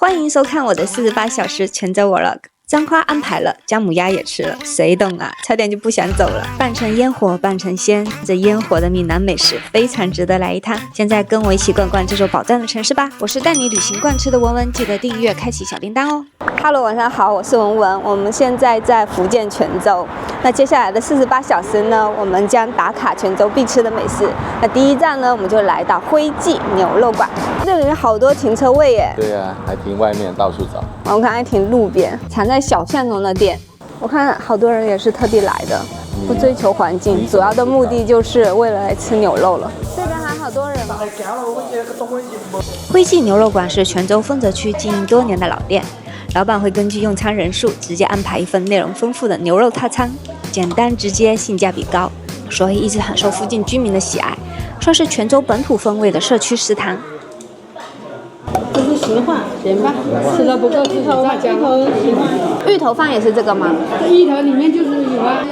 欢迎收看我的48小时泉州 vlog。簪花安排了，姜母鸭也吃了，谁懂啊？差点就不想走了。半城烟火半城鲜，这烟火的闽南美食非常值得来一趟。现在跟我一起逛逛这座宝藏的城市吧！我是带你旅行逛吃的文文，记得订阅开启小铃铛哦。Hello， 晚上好，我是文文。我们现在在福建泉州。那接下来的48小时呢，我们将打卡泉州必吃的美食。那第一站呢，我们就来到徽记牛肉馆。这里有好多停车位耶。对啊，还停外面到处找。我看还停路边，藏在小巷中的店。我看好多人也是特地来的，不追求环境，主要的目的就是为了来吃牛肉了。这边还好多人。徽记牛肉馆是泉州丰泽区经营多年的老店，老板会根据用餐人数直接安排一份内容丰富的牛肉套餐，简单直接，性价比高，所以一直很受附近居民的喜爱，算是泉州本土风味的社区食堂。这是实话，行吧？吃的不够芋头吧？芋头饭也是这个吗？芋头里面就是有啊。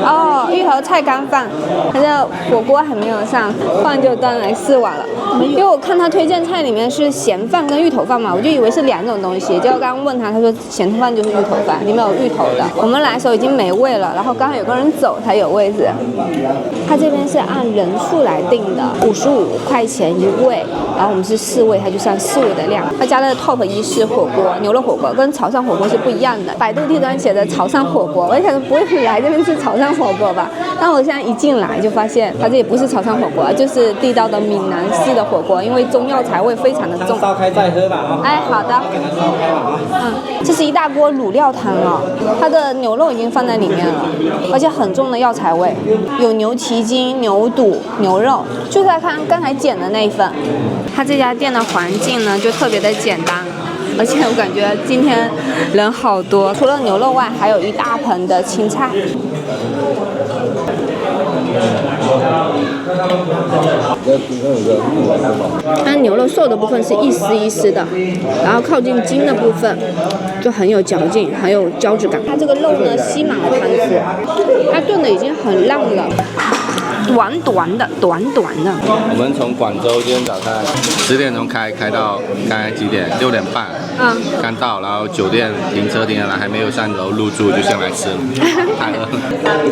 哦，芋头菜干饭，它的火锅还没有上，饭就端来4碗了。因为我看他推荐菜里面是咸饭跟芋头饭嘛，我就以为是2种东西。结果刚刚问他，他说咸饭就是芋头饭，里面有芋头的。我们来的时候已经没位了，然后刚好有个人走才有位置。他这边是按人数来定的，55块钱一位，然后我们是4位，他就算4位的量。他家的 top 1是火锅，牛肉火锅，跟潮汕火锅是不一样的。百度地图上写的潮汕火锅，我想不会来这边吃潮汕火锅吧？但我现在一进来就发现，它这也不是潮汕火锅，就是地道的闽南式的火锅，因为中药材味非常的重。烧开再喝吧啊！哎，好的。烧开吧啊！这是一大锅卤料汤哦，它的牛肉已经放在里面了，而且很重的药材味，有牛蹄筋、牛肚、牛肉，就在看刚才剪的那一份。它这家店的环境呢，就特别的简单。而且我感觉今天人好多，除了牛肉外，还有一大盆的青菜。它牛肉瘦的部分是一丝一丝的，然后靠近筋的部分就很有嚼劲，很有胶质感。它这个肉呢吸满了汤汁，它炖的已经很烂了。短短的。我们从广州今天早上10点钟开到刚才几点？6点半。刚到，然后酒店停车停下来，还没有上楼入住就先来吃了，太饿了。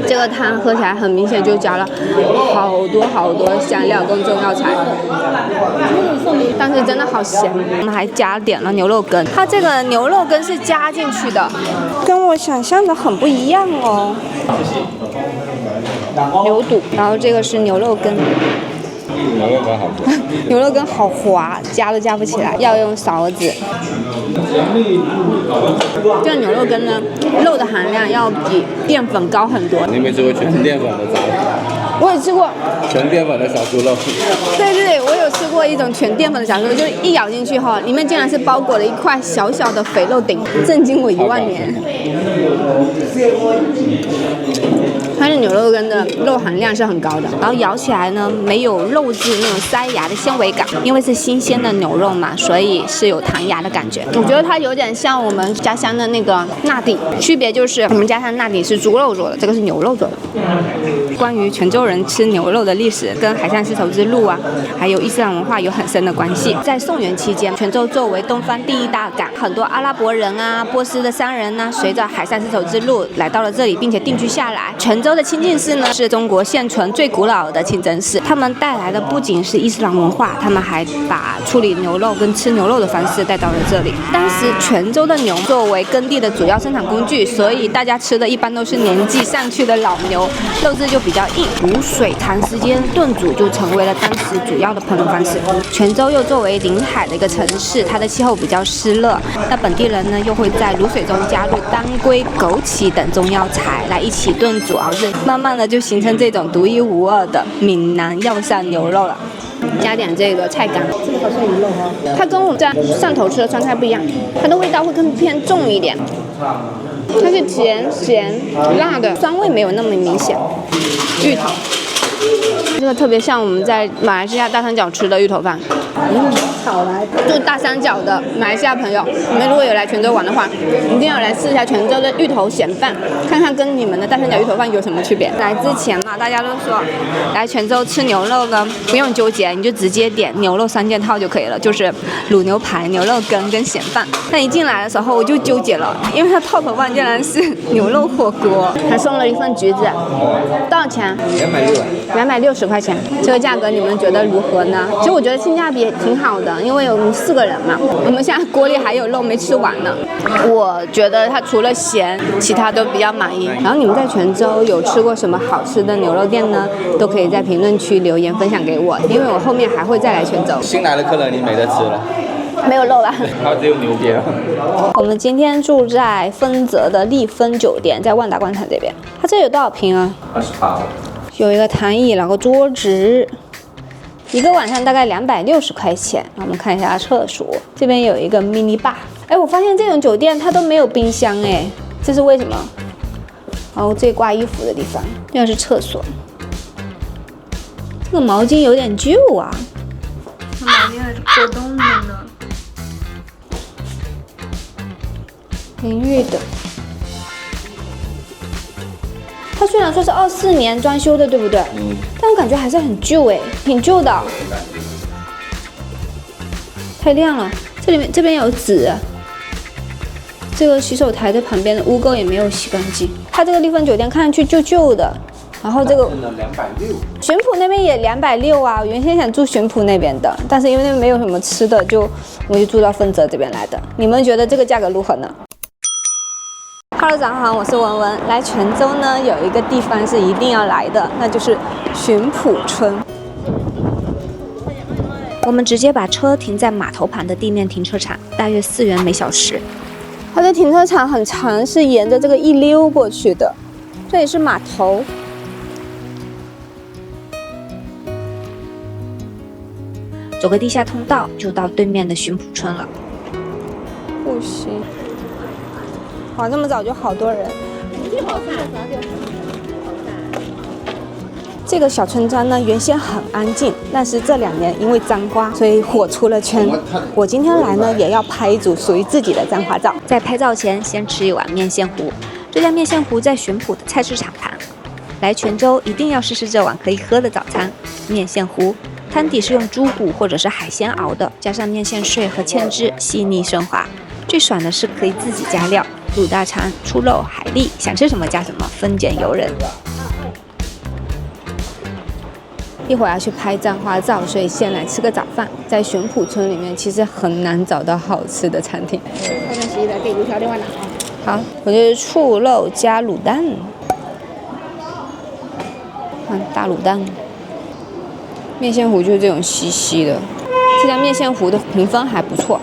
这个汤喝起来很明显就加了好多香料跟中药材，但是真的好咸。我们还加点了牛肉羹，它这个牛肉羹是加进去的，跟我想象的很不一样哦。牛肚，然后这个是牛肉羹。牛肉羹好多，牛肉羹好滑，夹都夹不起来，要用勺子。这个牛肉羹呢，肉的含量要比淀粉高很多。你有没有吃过全淀粉的炸猪？我有吃过全淀粉的小猪肉。对，我有吃过一种全淀粉的小猪肉，就一咬进去后，里面竟然是包裹了一块小小的肥肉顶，震惊我10000年。它是牛肉羹的肉含量是很高的，然后咬起来呢没有肉质那种塞牙的纤维感，因为是新鲜的牛肉嘛，所以是有弹牙的感觉。我觉得它有点像我们家乡的那个纳底，区别就是我们家乡纳底是猪肉做的，这个是牛肉做的。关于泉州人吃牛肉的历史，跟海上丝绸之路啊，还有伊斯兰文化有很深的关系。在宋元期间，泉州作为东方第1大港，很多阿拉伯人啊、波斯的商人呢，随着海上丝绸之路来到了这里，并且定居下来。泉州的清境寺呢，是中国现存最古老的清真寺。他们带来的不仅是伊斯兰文化，他们还把处理牛肉跟吃牛肉的方式带到了这里。当时泉州的牛作为耕地的主要生产工具，所以大家吃的一般都是年纪上去的老牛，肉质就比较硬，无水长时间炖煮就成为了当时主要的烹饪方式。泉州又作为临海的一个城市，它的气候比较湿热，那本地人呢又会在卤水中加入当归、枸杞等中药材来一起炖煮熬制，慢慢的就形成这种独一无二的闽南药膳牛肉了。加点这个菜干，这个好像有肉哈。它跟我们在汕头吃的川菜不一样，它的味道会更偏重一点，它是甜咸辣的，酸味没有那么明显。芋头，这个特别像我们在马来西亚大三角吃的芋头饭，炒来住大三角的马来西亚朋友，你们如果有来泉州玩的话，一定要来试一下泉州的芋头咸饭，看看跟你们的大三角芋头饭有什么区别。来之前嘛，大家都说来泉州吃牛肉呢，不用纠结，你就直接点牛肉3件套就可以了，就是卤牛排、牛肉羹跟咸饭。但一进来的时候我就纠结了，因为它 top one 竟然是牛肉火锅，还送了一份橘子，多少钱？260块钱。这个价格你们觉得如何呢？其实我觉得性价比也挺好的，因为我们4个人嘛，我们现在锅里还有肉没吃完呢。我觉得它除了咸，其他都比较满意。然后你们在泉州有吃过什么好吃的牛肉店呢？都可以在评论区留言分享给我，因为我后面还会再来泉州。新来的客人你没得吃了，没有肉了。它只有牛鞭。我们今天住在丰泽的丽丰酒店，在万达广场这边。它这有多少平啊28。有一个躺椅，然后桌子，一个晚上大概260块钱。我们看一下厕所，这边有一个 mini bar。哎，我发现这种酒店它都没有冰箱，哎，这是为什么？然后这挂衣服的地方，这是厕所。这个毛巾有点旧啊，这毛巾还是果冻的呢。淋浴的。它虽然说是24年装修的，对不对？但我感觉还是很旧哎，挺旧的。太亮了，这边有纸。这个洗手台的旁边的污垢也没有洗干净。它这个丽丰酒店看上去旧旧的，然后这个玄圃那边也260啊。我原先想住玄圃那边的，但是因为那边没有什么吃的，我就住到丰泽这边来的。你们觉得这个价格如何呢？Hello， 早上好，我是文文。来泉州呢，有一个地方是一定要来的，那就是巡圃村。我们直接把车停在码头旁的地面停车场，大约4元每小时。它的停车场很长，是沿着这个一溜过去的。这里是码头。走个地下通道就到对面的巡圃村了。不行。哇，这么早就好多人。这个小村庄呢，原先很安静，但是这2年因为簪花，所以火出了圈。我今天来呢，也要拍一组属于自己的簪花照。在拍照前，先吃一碗面线糊。这家面线糊在巡圃的菜市场旁。来泉州一定要试试这碗可以喝的早餐——面线糊。汤底是用猪骨或者是海鲜熬的，加上面线碎和芡汁，细腻顺滑。最爽的是可以自己加料。卤大肠、猪肉、海蛎，想吃什么加什么，分拣由人。一会儿要去拍簪花照，所以先来吃个早饭。在巡圃村里面，其实很难找到好吃的餐厅。好，我就是醋肉加卤蛋。大卤蛋。面线糊就是这种稀稀的。这家面线糊的评分还不错。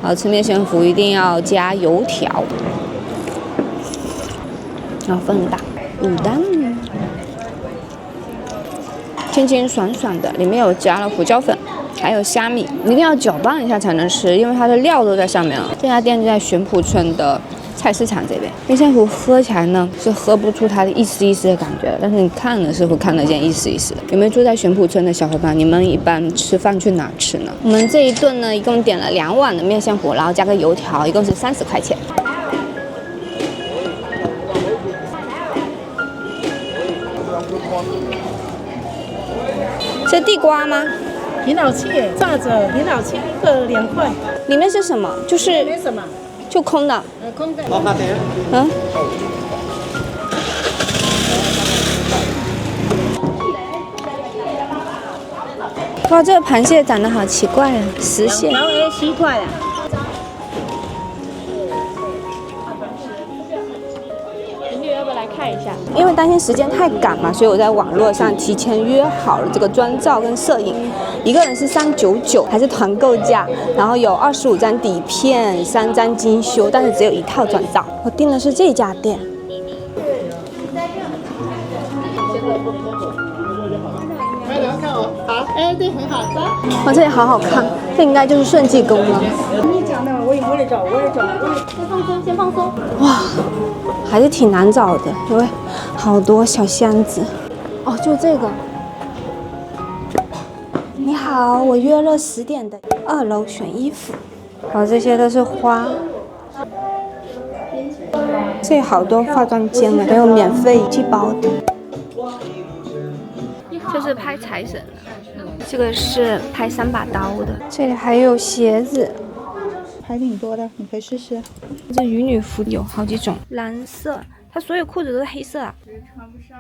然后吃面线糊一定要加油条。然后分大卤蛋，清清爽爽的，里面有加了胡椒粉，还有虾米，一定要搅拌一下才能吃，因为它的料都在上面了。这家店就在巡圃村的菜市场这边。面线糊喝起来呢是喝不出它的一丝一丝的感觉，但是你看了是会看得见一丝一丝的。有没有住在巡圃村的小伙伴？你们一般吃饭去哪吃呢？我们这一顿呢，一共点了2碗的面线糊，然后加个油条，一共是30块钱。这地瓜吗？挺好吃耶，炸着挺好吃，一个2块。里面是什么？就是没什么，就空的。空的。嗯。哇，这个螃蟹长得好奇怪啊，石蟹。然后7块啊。因为担心时间太赶嘛，所以我在网络上提前约好了这个专照跟摄影，一个人是399，还是团购价，然后有25张底片，3张精修，但是只有1套专照。我订的是这家店。好，哎，对，很好的。哇，这里好好看，这应该就是顺济宫了。你讲的，我也找，先放松，先放松。哇，还是挺难找的，因为好多小箱子。哦，就这个。你好。好，我约了10点的2楼选衣服，然后这些都是花。这里好多化妆间啊，还有免费寄包的。这是拍财神的，这个是拍3把刀的。这里还有鞋子，还挺多的，你可以试试。这鱼女服有好几种，蓝色，它所有裤子都是黑色啊。穿不上。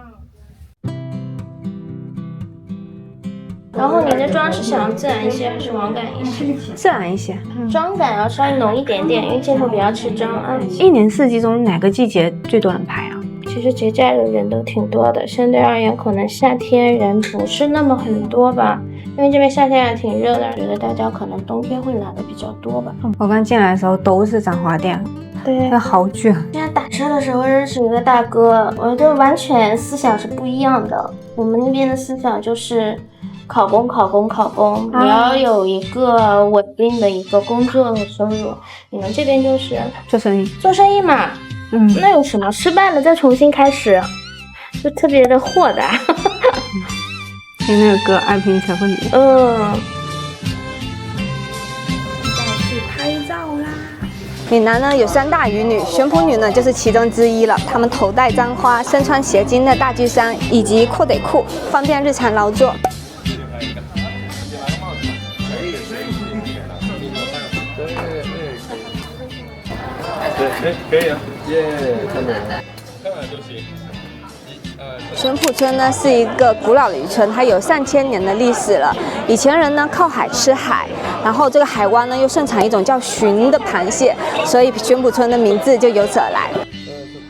然后你的妆是想要自然一些还是网感一些？自然一些，妆感要稍微浓一点点，因为镜头比较吃妆啊。1年4季中哪个季节最多人拍啊？其实节假日人都挺多的，相对而言可能夏天人不是那么很多吧，因为这边夏天还挺热的，觉得大家可能冬天会来的比较多吧。我刚进来的时候都是彰化店，对，好卷。现在打车的时候认识一个大哥，我觉得完全思想是不一样的。我们那边的思想就是考公，你要有一个稳定的一个工作和收入。你们这边就是做生意嘛。那有什么失败了再重新开始，就特别的豁达。听那个歌《爱拼巧克力》。再去拍照啦。闽南呢有3大渔女，玄普女呢就是其中之一了。她们头戴簪花，身穿斜襟的大具衫以及阔腿裤，方便日常劳作。可以啊，看美了，看完就行。玄普村呢是一个古老的渔村，它有3000年的历史了。以前人呢靠海吃海，然后这个海湾呢又盛产一种叫鲟的螃蟹，所以玄普村的名字就由此而来。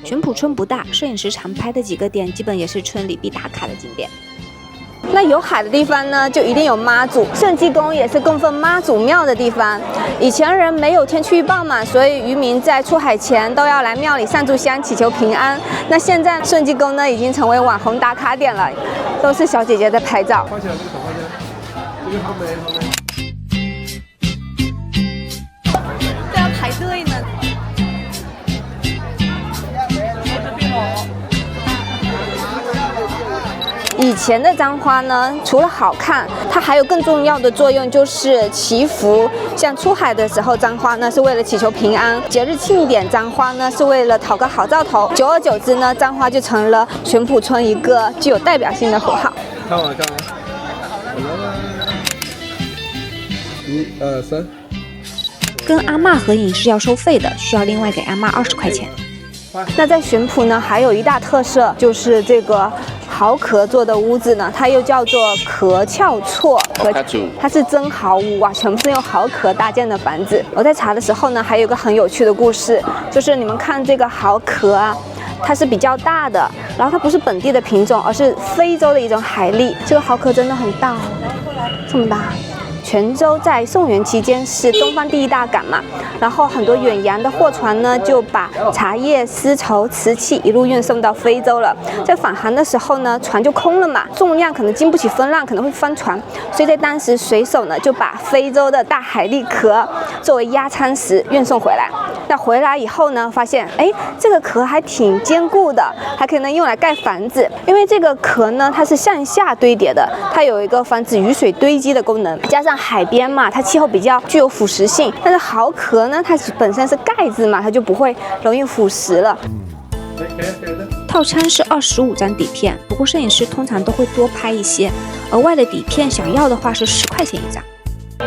玄普村不大，摄影师常拍的几个点，基本也是村里必打卡的景点。那有海的地方呢，就一定有妈祖。圣济宫也是供奉妈祖庙的地方。以前人没有天气预报嘛，所以渔民在出海前都要来庙里上炷香祈求平安。那现在圣济宫呢，已经成为网红打卡点了，都是小姐姐在拍照。放起来这个手放下，这个好美好美。这要排队呢。以前的簪花呢，除了好看，它还有更重要的作用，就是祈福。像出海的时候，簪花呢是为了祈求平安；节日庆典，簪花呢是为了讨个好兆头。久而久之呢，簪花就成了玄普村一个具有代表性的符号。看完。1、2、3。跟阿嬷合影是要收费的，需要另外给阿嬷20块钱。那在玄普呢，还有一大特色就是这个蚝壳做的屋子呢，它又叫做壳鞘厝，它是真蚝屋啊，全部是用蚝壳搭建的房子。我在查的时候呢，还有个很有趣的故事，就是你们看这个蚝壳啊，它是比较大的，然后它不是本地的品种，而是非洲的一种海蛎。这个蚝壳真的很大，这么大。泉州在宋元期间是东方第1大港嘛，然后很多远洋的货船呢就把茶叶、丝绸、瓷器一路运送到非洲了。在返航的时候呢，船就空了嘛，重量可能经不起风浪，可能会翻船，所以在当时水手呢就把非洲的大海蛎壳作为压舱石运送回来。那回来以后呢，发现这个壳还挺坚固的，还可能用来盖房子。因为这个壳呢它是向下堆叠的，它有一个防止雨水堆积的功能，加上海边嘛，它气候比较具有腐蚀性，但是蚝壳呢，它本身是盖子嘛，它就不会容易腐蚀了。套餐是25张底片，不过摄影师通常都会多拍一些，额外的底片想要的话是10块钱一张。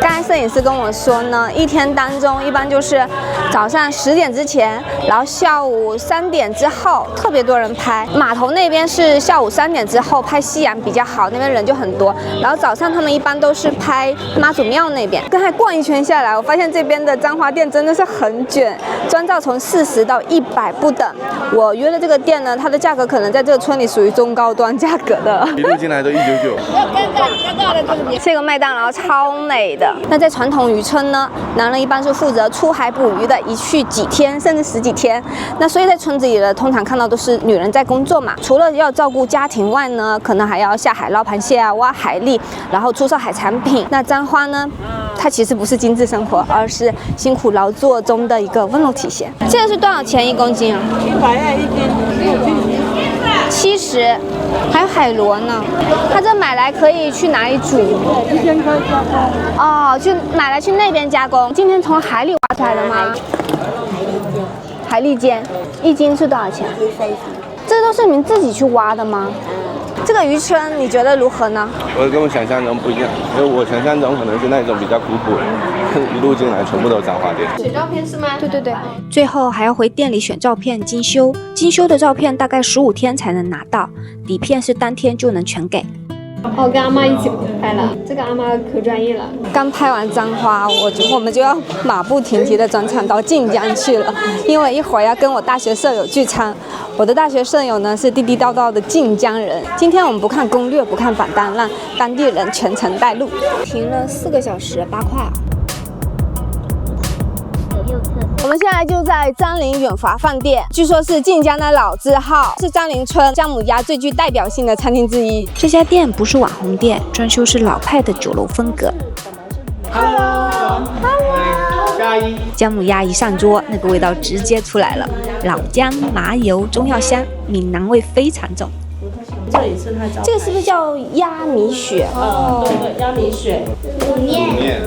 刚才摄影师跟我说呢，一天当中一般就是早上10点之前，然后下午3点之后特别多人拍。码头那边是下午3点之后拍夕阳比较好，那边人就很多。然后早上他们一般都是拍妈祖庙那边。刚才逛一圈下来，我发现这边的簪花店真的是很卷，妆造从40到100不等。我约的这个店呢，它的价格可能在这个村里属于中高端价格的。一路进来都199。这个麦当劳超美的。那在传统渔村呢，男人一般是负责出海捕鱼的，一去几天甚至10几天。那所以在村子里的通常看到都是女人在工作嘛，除了要照顾家庭外呢，可能还要下海捞螃蟹啊、挖海蛎，然后出售海产品。那簪花呢，它其实不是精致生活，而是辛苦劳作中的一个温柔体现。这个是多少钱1公斤啊？100啊1斤。70，还有海螺呢。它这买来可以去哪里煮？这边可以加工。哦，就买来去那边加工。今天从海里挖出来的吗？海蛎煎，1斤是多少钱？这都是你们自己去挖的吗？这个渔村你觉得如何呢？我跟我想象中不一样，因为我想象中可能是那种比较古朴的，一路进来全部都是杂货店。选照片是吗？对对对。最后还要回店里选照片精修，精修的照片大概15天才能拿到，底片是当天就能全给。我跟阿妈一起拍了，这个阿妈可专业了。刚拍完簪花，我们就要马不停蹄地转场到晋江去了，因为一会儿要跟我大学舍友聚餐。我的大学舍友呢是地地道道的晋江人。今天我们不看攻略，不看榜单，让当地人全程带路。停了4个小时，8块。我们现在就在张陵远华饭店，据说是晋江的老字号，是张陵村姜母鸭最具代表性的餐厅之一。这家店不是网红店，装修是老派的酒楼风格。姜母鸭一上桌，那个味道直接出来了，老姜、麻油、中药香，闽南味非常重。这里是它这个是不是叫鸭米血？对对，鸭米血，卤面，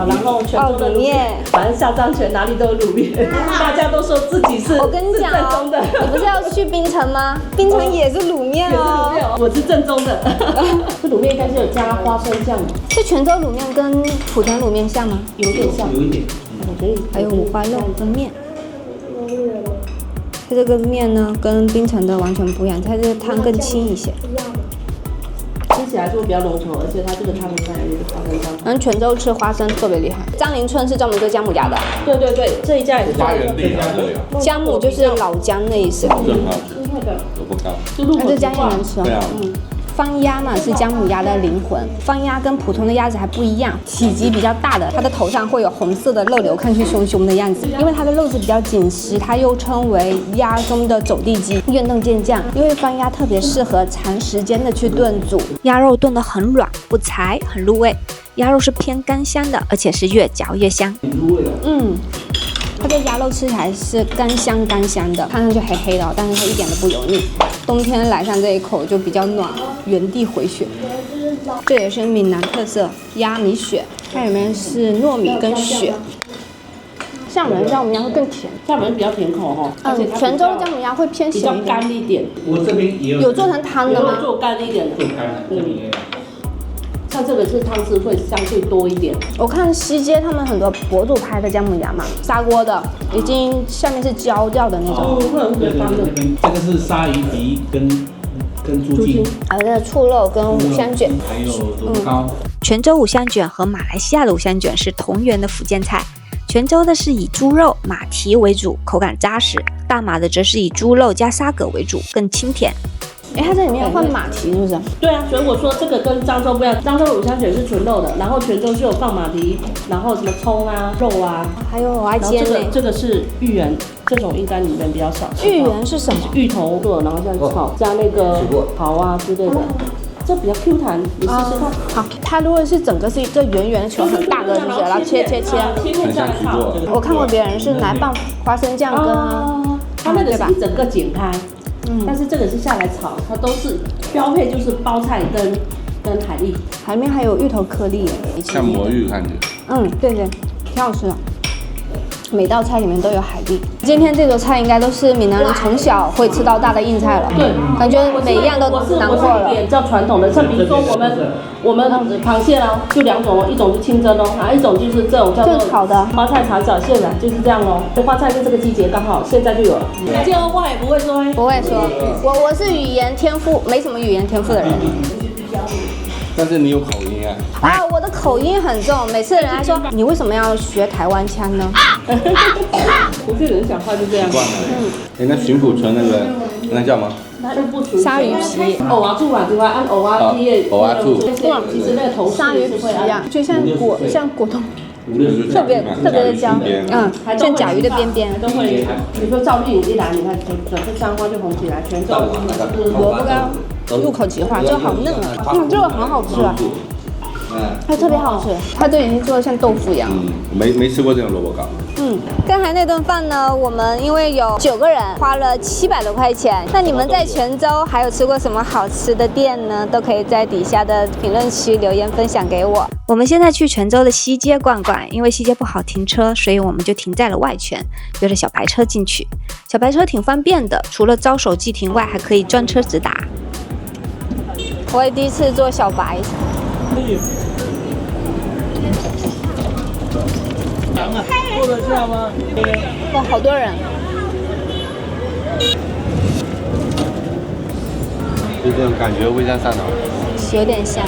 然后全部的卤面，反正下张泉哪里都有卤面，大家都说自己是我跟你讲哦，你不是要去槟城吗？槟城也是卤面哦。我是正宗的。这卤面应该是有加花生酱的。这泉州卤面跟莆田卤面像吗？有点像，有一点。还有五花肉跟面。它这个面呢，跟槟城的完全不一样，它这个汤更清一些，吃起来就比较浓稠，而且它这个汤里面有花生酱。然后泉州吃花生特别厉害。张陵村是专门做姜母鸭的。对对对，这一家也是。花园地家对啊。姜母就是老姜的意思。很好吃，都不高。这姜也能吃。对啊。方鸭嘛是姜母鸭的灵魂，方鸭跟普通的鸭子还不一样，体积比较大的，它的头上会有红色的肉瘤，看去凶凶的样子。因为它的肉质比较紧实，它又称为鸭中的走地鸡，愿弄健将。因为方鸭特别适合长时间的去炖煮，鸭肉炖得很软不柴，很入味。鸭肉是偏干香的，而且是越嚼越香。它这鸭肉吃起来是干香的，看上去黑黑的，但是它一点都不油腻。冬天来上这一口就比较暖，原地回血。这也是闽南特色鸭米血，它里面是糯米跟血。厦门姜母鸭会更甜，厦门比较甜口哈。泉州的姜母鸭会偏比较咸一点。干一点。我这边也有做成汤的吗？有做干一点的。做干的，这里也有。像这个是汤汁会相对多一点。我看西街他们很多博主拍的姜母鸭嘛，砂锅的，已经下面是焦掉的那种。这个是鲨鱼皮跟猪筋，还有这个醋肉跟五香卷，还有萝卜糕。泉州五香卷和马来西亚的五香卷是同源的福建菜。泉州的是以猪肉、马蹄为主，口感扎实；大马的则是以猪肉加沙葛为主，更清甜。它这里面有放马蹄是不是？对啊，所以我说这个跟漳州不一样，漳州的五香卷是纯肉的，然后泉州是有放马蹄，然后什么葱啊、肉啊，还有蚵仔煎呢。这个是芋圆，这种应该你们比较少吃。芋圆是什么？芋头做，然后这样炒，加那个蚝啊之类的。这比较 Q 弹，你试试看。好，它如果是整个是一个圆圆的球，很大个，是不是？然后切。很像皮做。我看过别人是来拌花生酱跟，它那个是一整个剪开，但是这个是下来炒，它都是标配就是包菜跟海蛎，海面还有芋头颗粒，像魔芋看着。对，挺好吃的。每道菜里面都有海蛎。今天这桌菜应该都是闽南人从小会吃到大的硬菜了。对，感觉每一样都囊括了。比较传统的，像比如说我们螃蟹哦，就2种哦，一种是清蒸哦，一种就是这种叫做炒的花菜炒小蟹的，就是这样哦。这花菜是这个季节刚好现在就有了。这个话也不会说。不会说，我是语言天赋没什么语言天赋的人。但是你有口音啊！我的口音很重，每次人还说你为什么要学台湾腔呢？福建人讲话就这样。那巡抚村那叫吗？鲨鱼皮。藕啊醋嘛，对吧？按藕啊皮的。藕啊醋。其实那个头鲨鱼皮一样，就像果冻。特别的焦，像甲鱼的边边都会。比如说赵丽颖一来，你看整个香花就红起来，全都。萝卜糕，入口即化，这个好嫩啊，这个很好吃啊。它特别好吃，它都已经做的像豆腐一样了。没吃过这种萝卜糕。刚才那顿饭呢，我们因为有9个人，花了700多块钱。那你们在泉州还有吃过什么好吃的店呢？都可以在底下的评论区留言分享给我。我们现在去泉州的西街逛逛，因为西街不好停车，所以我们就停在了外圈，约着小白车进去。小白车挺方便的，除了招手即停外，还可以专车直达。我也第一次坐小白。坐得下吗？哇，好多人！就这种感觉，会像上头。有点像。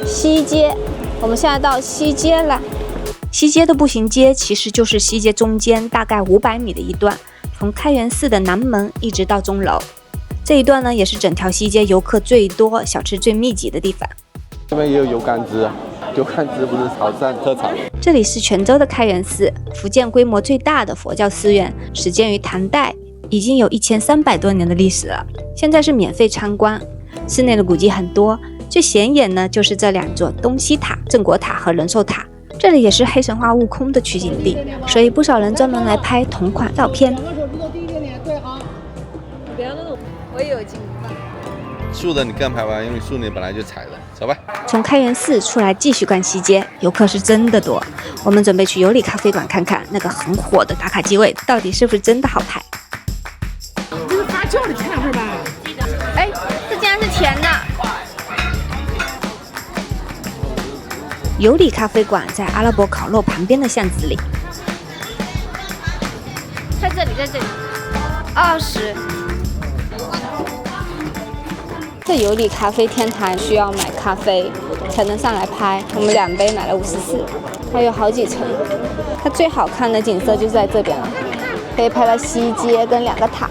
西街，我们现在到西街了。西街的步行街其实就是西街中间大概500米的一段，从开元寺的南门一直到钟楼。这一段呢，也是整条西街游客最多、小吃最密集的地方。这边也有油甘汁啊，油甘汁不是潮汕特产。这里是泉州的开元寺，福建规模最大的佛教寺院，始建于唐代，已经有1300多年的历史了。现在是免费参观，寺内的古迹很多，最显眼呢就是这2座东西塔、镇国塔和仁寿塔。这里也是黑神话悟空的取景地，所以不少人专门来拍同款照片。我也有进步。树的你更拍吧，因为树你本来就踩的，走吧。从开元寺出来继续逛西街，游客是真的多。我们准备去有里咖啡馆看看那个很火的打卡机位到底是不是真的好拍。这是发酵的看会吧？哎，这竟然是甜的。有里咖啡馆在阿拉伯烤肉旁边的巷子里。在这里，20。这有里咖啡天台需要买咖啡才能上来拍，我们2杯买了54，它有好几层。它最好看的景色就在这边了，可以拍到西街跟2个塔。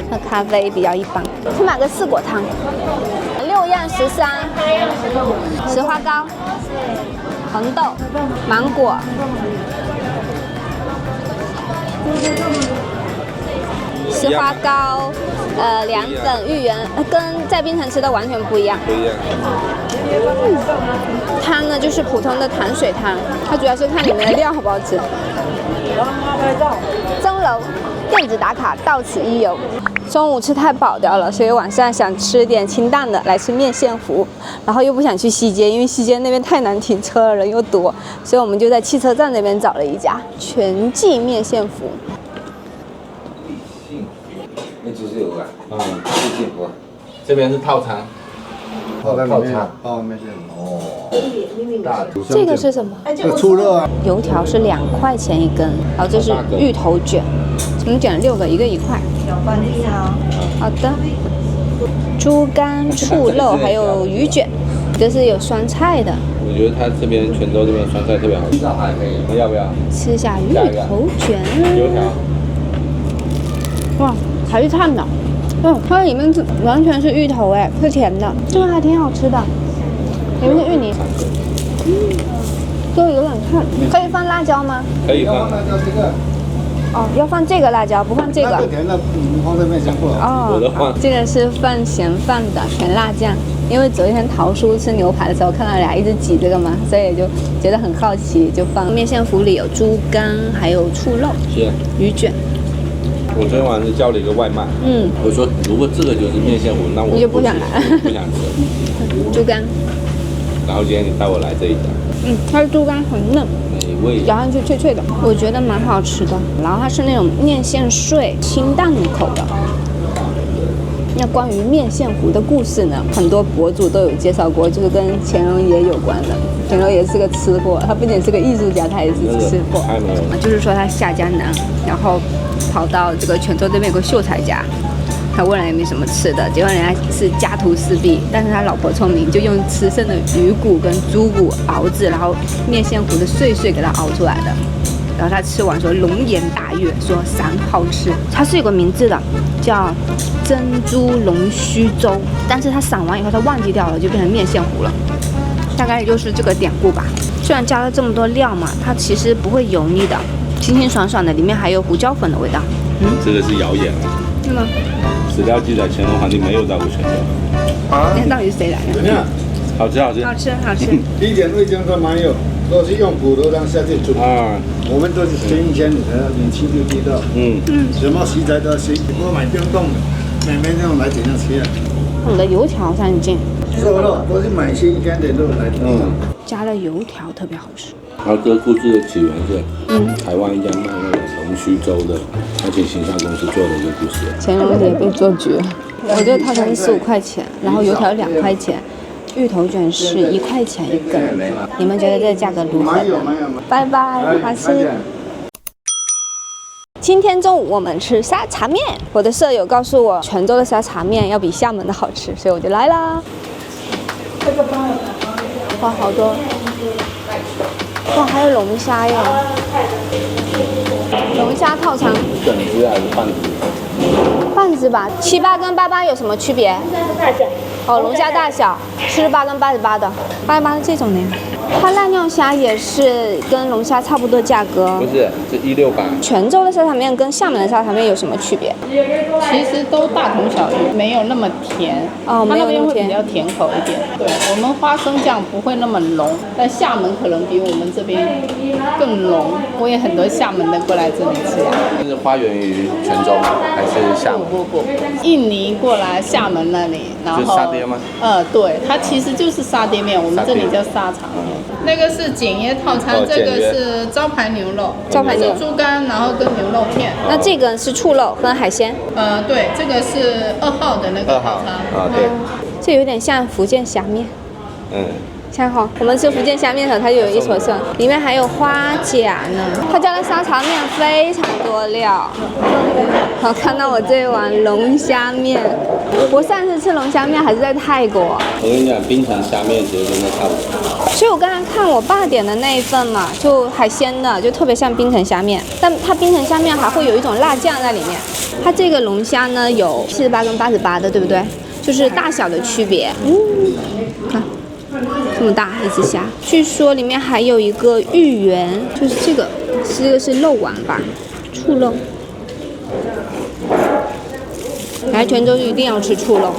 那咖啡比较一般，去买个4果汤，6样13，石花糕、红豆、芒果。石花糕，凉粉、芋圆，跟在槟城吃的完全不一样。汤呢就是普通的糖水汤，它主要是看里面的料好不好吃。钟楼电子打卡到此一游。中午吃太饱掉了，所以晚上想吃点清淡的，来吃面线糊，然后又不想去西街，因为西街那边太难停车了，人又多，所以我们就在汽车站那边找了一家全季面线糊。那就是有个，面线糊。这边是套餐。泡在里面，泡面线哦。这个是什么？这粗热啊。油条是2块钱一根，然后这是芋头卷，我们卷了6个，一个1块。好的。猪肝、醋肉还有鱼卷，这是有酸菜的。我觉得它这边泉州这边酸菜特别好吃，你要不要？吃一下芋头卷。油条。哇，还是烫的。它里面完全是芋头哎，是甜的，这个还挺好吃的，里面是芋泥，就有点烫。可以放辣椒吗？可以放。哦，要放这个辣椒，不放这个。那个甜的，放在面线糊。哦，这个是放咸饭的甜辣酱，因为昨天桃叔吃牛排的时候看到俩一直挤这个嘛，所以就觉得很好奇，就放面线糊里有猪肝，还有醋肉、鱼卷。我昨天晚上叫了一个外卖，我说如果这个就是面线糊，那我就不想来，不想吃。猪肝。然后今天你带我来这一家，它的猪肝很嫩，美味，咬上去脆脆的，我觉得蛮好吃的。然后它是那种面线碎，清淡口的。那关于面线糊的故事呢，很多博主都有介绍过，就是跟乾隆爷有关的。乾隆爷是个吃货，他不仅是个艺术家，他也是吃货。就是说他下江南，然后跑到这个泉州这边有个秀才家，他问了也没什么吃的，结果人家是家徒四壁，但是他老婆聪明，就用吃剩的鱼骨跟猪骨熬制，然后面线糊的碎给他熬出来的。然后他吃完说龙颜大悦，说散好吃。它是有个名字的，叫珍珠龙须粥，但是他散完以后他忘记掉了，就变成面线糊了。大概也就是这个典故吧。虽然加了这么多料嘛，它其实不会油腻的，清清爽爽的，里面还有胡椒粉的味道。这个是谣言啊。是吗？史料记载乾隆皇帝没有到过泉州。那到底是谁来的？怎么样？好吃好吃。好吃好吃。一点味精都没有，都是用骨头这样下去煮。啊，我们都是新鲜的，年轻就知道。什么食材都要新，不买冰冻的，每那种来怎样吃啊？我的油条才很劲，肉都是买新鲜的肉来。加了油条特别好吃。然后这个故事的起源是，台湾一家卖那个龙须粥的，而且形象公司做的一个故事。乾隆也被做绝。我这个套餐是15块钱，然后油条2块钱，芋头卷是1块钱一根。你们觉得这个价格如何？拜拜，好吃。今天中午我们吃沙茶面，我的舍友告诉我泉州的沙茶面要比厦门的好吃，所以我就来啦。哇，好多！哇，还有龙虾耶！龙虾套餐。整只还是半只？半只吧，78跟88有什么区别？大小。哦，龙虾大小，78跟88的，88是这种的呀。它濑尿虾也是跟龙虾差不多价格。不是，是168。泉州的沙茶面跟厦门的沙茶面有什么区别？其实都大同小异，没有那么甜。哦，没有那么甜。它那边会比较甜口一点。对，我们花生酱不会那么浓，但厦门可能比我们这边更浓。我也很多厦门的过来这里吃啊。是发源于泉州吗？还是厦门？不，印尼过来厦门那里，然后就是沙爹吗？对，它其实就是沙爹面，我们这里叫沙茶面。那个是简约套餐，这个是招牌牛肉，招牌牛猪肝，然后跟牛肉片。那这个是醋肉跟海鲜。对，这个是2号的那个套餐。啊，对。这有点像福建虾面。像哈，我们吃福建虾面的时候，它就有一撮色，里面还有花甲呢。他家的沙茶面非常多料。好，看到我这一碗龙虾面，我上次吃龙虾面还是在泰国。我跟你讲，槟城虾面其实跟那差不多。所以我刚才看我爸点的那一份嘛，就海鲜的，就特别像槟城虾面，但它槟城虾面还会有一种辣酱在里面。它这个龙虾呢有78跟88的，对不对？就是大小的区别。看。这么大一只虾，据说里面还有一个芋圆，就是这个是肉丸吧，醋肉。来泉州一定要吃醋肉，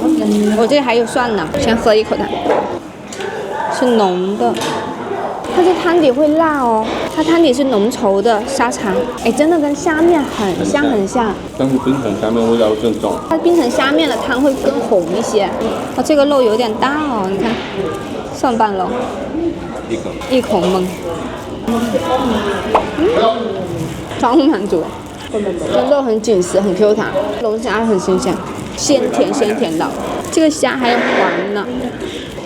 我这里还有蒜呢，先喝一口它，是浓的，它这汤底会辣哦，它汤底是浓稠的沙茶，哎，真的跟虾面很像很像。但是槟城虾面味道更重，它槟城虾面的汤会更红一些，它这个肉有点大哦，你看。上半肉，一口闷，超满足。这肉很紧实，很 Q 弹，龙虾很新鲜，鲜甜的。这个虾还有环呢，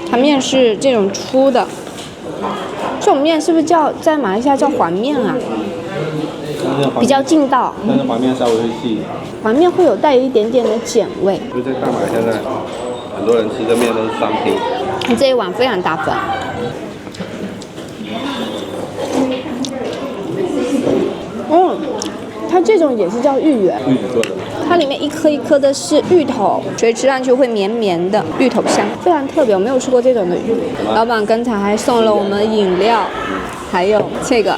它面是这种粗的，这种面是不是在马来西亚叫环面啊？比较劲道。但是环面稍微会细。环面会有带一点点的碱味。就在大马现在，很多人吃的面都是双拼。这一碗非常大份。它这种也是叫芋圆，它里面一颗一颗的是芋头，所以吃上去会绵绵的芋头香，非常特别。我没有吃过这种的芋。老板刚才还送了我们饮料，还有这个，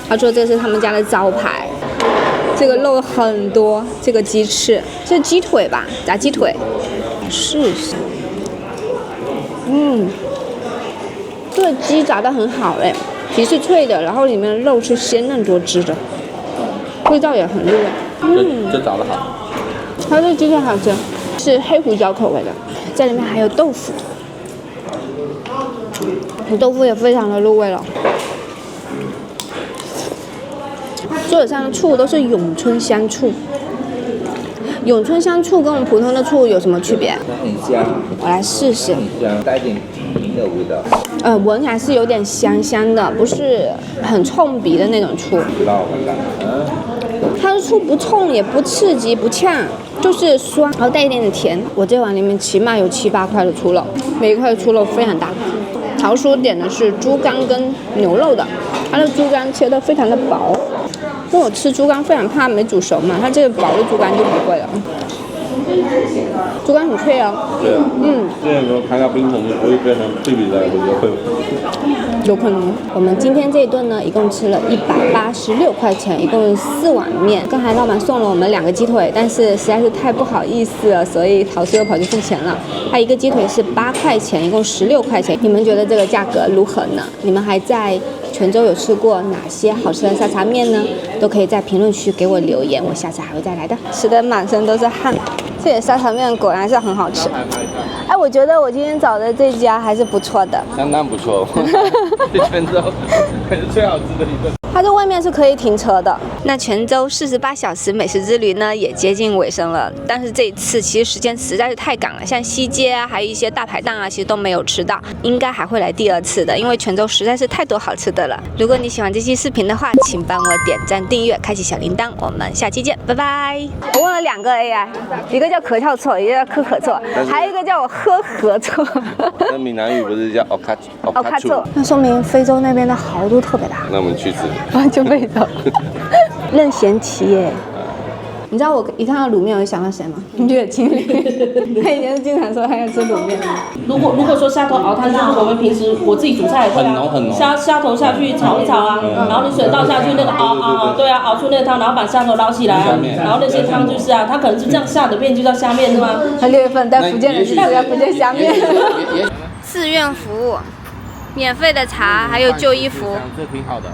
他说这是他们家的招牌。这个肉很多，这个鸡翅，这是鸡腿吧？炸鸡腿，试试。这个鸡炸得很好哎，皮是脆的，然后里面的肉是鲜嫩多汁的，味道也很入味。这炸得好。它这鸡腿好吃，是黑胡椒口味的，在里面还有豆腐，豆腐也非常的入味了。桌子上的醋都是永春香醋。永春香醋跟我们普通的醋有什么区别？很香，我来试试。很香，带点甜的味道。闻起来是有点香香的，不是很冲鼻的那种醋。知道我的。它的醋不冲也不刺激不呛，就是酸，然后带一点点甜。我这碗里面起码有7、8块的醋肉，每一块的醋肉非常大。桃叔点的是猪肝跟牛肉的，它的猪肝切得非常的薄。因为我吃猪肝非常怕没煮熟嘛，它这个薄的猪肝就不会了。猪肝很脆哦。对啊。之前时候开到槟城，我也非常对比的，我觉得会有可能。我们今天这一顿呢，一共吃了186块钱，一共4碗面。刚才老板送了我们2个鸡腿，但是实在是太不好意思了，所以陶师又跑去付钱了。他一个鸡腿是8块钱，一共16块钱。你们觉得这个价格如何呢？你们还在泉州有吃过哪些好吃的沙茶面呢？都可以在评论区给我留言，我下次还会再来的。吃的满身都是汗。这里沙茶面果然是很好吃。哎，我觉得我今天找的这家还是不错的，相当不错。泉州还是最好吃的一顿。它这外面是可以停车的。那泉州48小时美食之旅呢，也接近尾声了。但是这一次其实时间实在是太赶了，像西街啊，还有一些大排档啊，其实都没有吃到。应该还会来第2次的，因为泉州实在是太多好吃的了。如果你喜欢这期视频的话，请帮我点赞、订阅、开启小铃铛。我们下期见，拜拜。我问了2个 AI， 一个叫可跳错，一个叫可可错，还有一个叫我喝合错。那闽南语不是叫 okachu？ 错，那说明非洲那边的蚝都特别大。那我们去吃。就被走。任贤齐耶，你知道我一看到卤面我就想到谁吗？岳经理，他以前是经常说他要吃卤面。如果说虾头熬汤，就是我们平时我自己煮菜也会啊，虾头下去炒一炒啊，然后你水倒下去那个熬，对啊，熬出那个汤，然后把虾头捞起来啊，然后那些汤就是啊，它可能是这样下的面就叫虾面是吗？他6月份在福建的是叫福建虾面。自愿服务，免费的茶还有旧衣服。这挺好的。